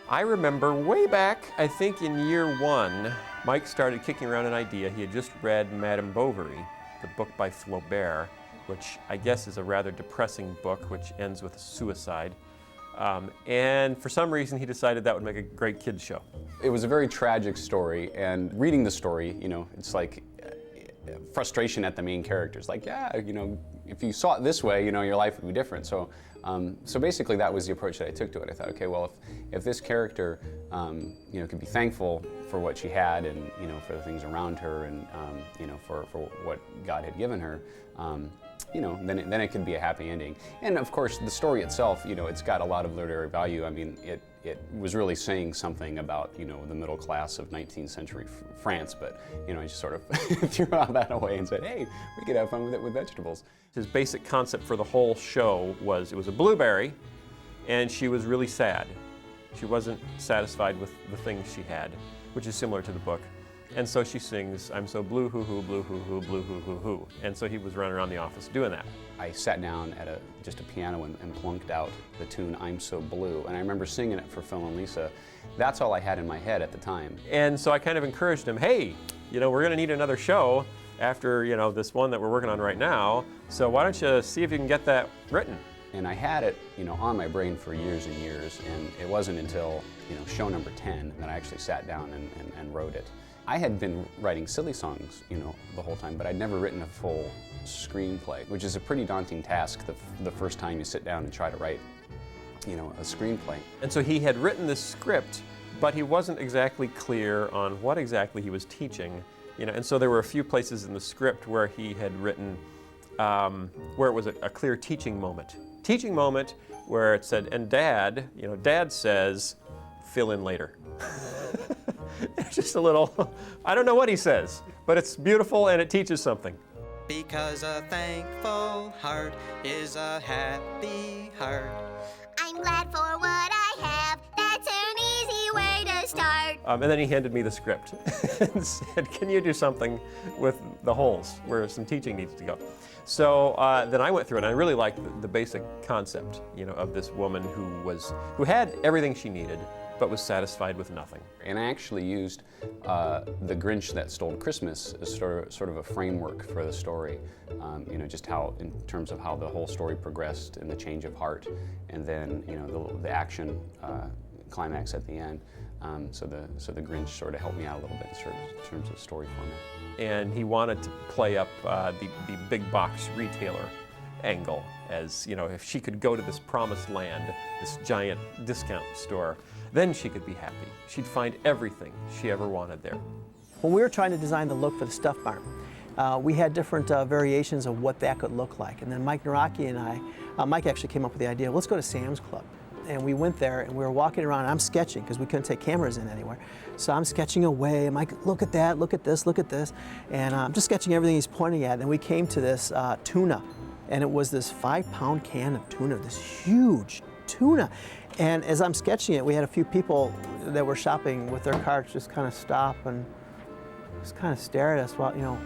I remember way back, I think in year one, Mike started kicking around an idea. He had just read Madame Bovary, the book by Flaubert, which I guess is a rather depressing book, which ends with suicide. And for some reason, he decided that would make a great kids show. It was a very tragic story, and reading the story, you know, it's like frustration at the main characters. Like, yeah, you know, if you saw it this way, you know, your life would be different. So, so basically, that was the approach that I took to it. I thought, okay, well, if this character, you know, could be thankful for what she had, and you know, for the things around her, and you know, for what God had given her. You know, then it could be a happy ending. And of course, the story itself, you know, it's got a lot of literary value. I mean, it was really saying something about, you know, the middle class of 19th century France, but, you know, I just sort of threw all that away and said, hey, we could have fun with it with vegetables. His basic concept for the whole show was it was a blueberry, and she was really sad. She wasn't satisfied with the things she had, which is similar to the book. And so she sings, I'm so blue hoo hoo, blue hoo hoo, blue hoo hoo hoo. And so he was running around the office doing that. I sat down at just a piano and plunked out the tune I'm So Blue. And I remember singing it for Phil and Lisa. That's all I had in my head at the time. And so I kind of encouraged him, hey, you know, we're going to need another show after, you know, this one that we're working on right now. So why don't you see if you can get that written? And I had it, you know, on my brain for years and years. And it wasn't until, you know, show number 10 that I actually sat down and wrote it. I had been writing silly songs, you know, the whole time, but I'd never written a full screenplay, which is a pretty daunting task the first time you sit down and try to write, you know, a screenplay. And so he had written this script, but he wasn't exactly clear on what exactly he was teaching, you know, and so there were a few places in the script where he had written, where it was a clear teaching moment. Teaching moment where it said, and Dad, you know, Dad says, fill in later. Just a little, I don't know what he says, but it's beautiful and it teaches something. Because a thankful heart is a happy heart. I'm glad for what I have. That's an easy way to start. And then he handed me the script and said, can you do something with the holes where some teaching needs to go? So then I went through it, and I really liked the basic concept, you know, of this woman who had everything she needed, but was satisfied with nothing. And I actually used The Grinch That Stole Christmas as sort of a framework for the story. You know, just how, in terms of how the whole story progressed and the change of heart, and then, you know, the action climax at the end. So the Grinch sort of helped me out a little bit in terms of story format. And he wanted to play up the big box retailer angle, as, you know, if she could go to this promised land, this giant discount store, then she could be happy. She'd find everything she ever wanted there. When we were trying to design the look for the Stuff Barn, we had different variations of what that could look like. And then Mike Naraki and I, Mike actually came up with the idea, let's go to Sam's Club. And we went there and we were walking around, I'm sketching because we couldn't take cameras in anywhere. So I'm sketching away, and Mike, look at that, look at this, look at this. And I'm just sketching everything he's pointing at. And we came to this tuna. And it was this 5-pound can of tuna, this huge tuna. And as I'm sketching it, we had a few people that were shopping with their carts just kind of stop and just kind of stare at us while, you know,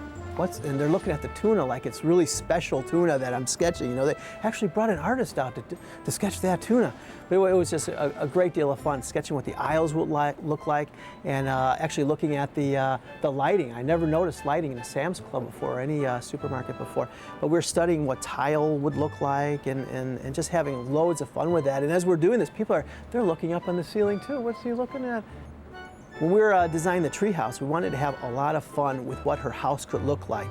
and they're looking at the tuna like it's really special tuna that I'm sketching. You know, they actually brought an artist out to sketch that tuna. But it was just a great deal of fun sketching what the aisles would look like, and actually looking at the lighting. I never noticed lighting in a Sam's Club before, or any supermarket before. But we're studying what tile would look like, and just having loads of fun with that. And as we're doing this, they're looking up on the ceiling too. What's he looking at? When we were designing the treehouse, we wanted to have a lot of fun with what her house could look like.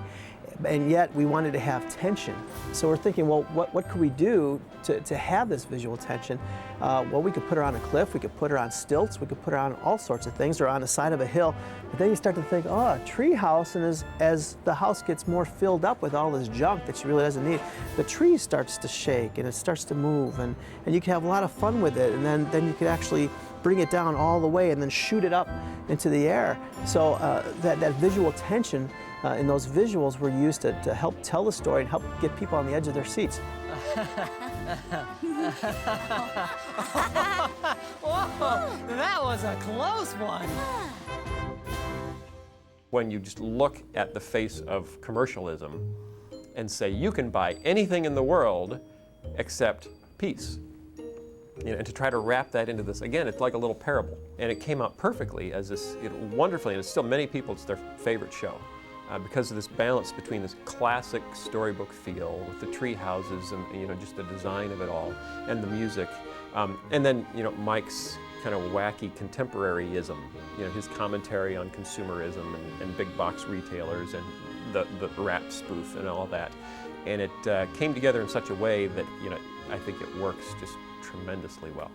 And yet we wanted to have tension. So we're thinking, well, what could we do to have this visual tension? Well, we could put her on a cliff, we could put her on stilts, we could put her on all sorts of things, or on the side of a hill. But then you start to think, oh, a tree house, and as the house gets more filled up with all this junk that she really doesn't need, the tree starts to shake and it starts to move, and you can have a lot of fun with it, and then you could actually bring it down all the way and then shoot it up into the air. So that visual tension in those visuals were used to help tell the story and help get people on the edge of their seats. Whoa, that was a close one. When you just look at the face of commercialism and say you can buy anything in the world except peace. You know, and to try to wrap that into this, again, it's like a little parable. And it came out perfectly as this, wonderfully, and it's still many people, it's their favorite show. Because of this balance between this classic storybook feel with the tree houses and, you know, just the design of it all, and the music. And then, you know, Mike's kind of wacky contemporaryism, you know, his commentary on consumerism and big box retailers and the rap spoof and all that. And it came together in such a way that, you know, I think it works just tremendously well.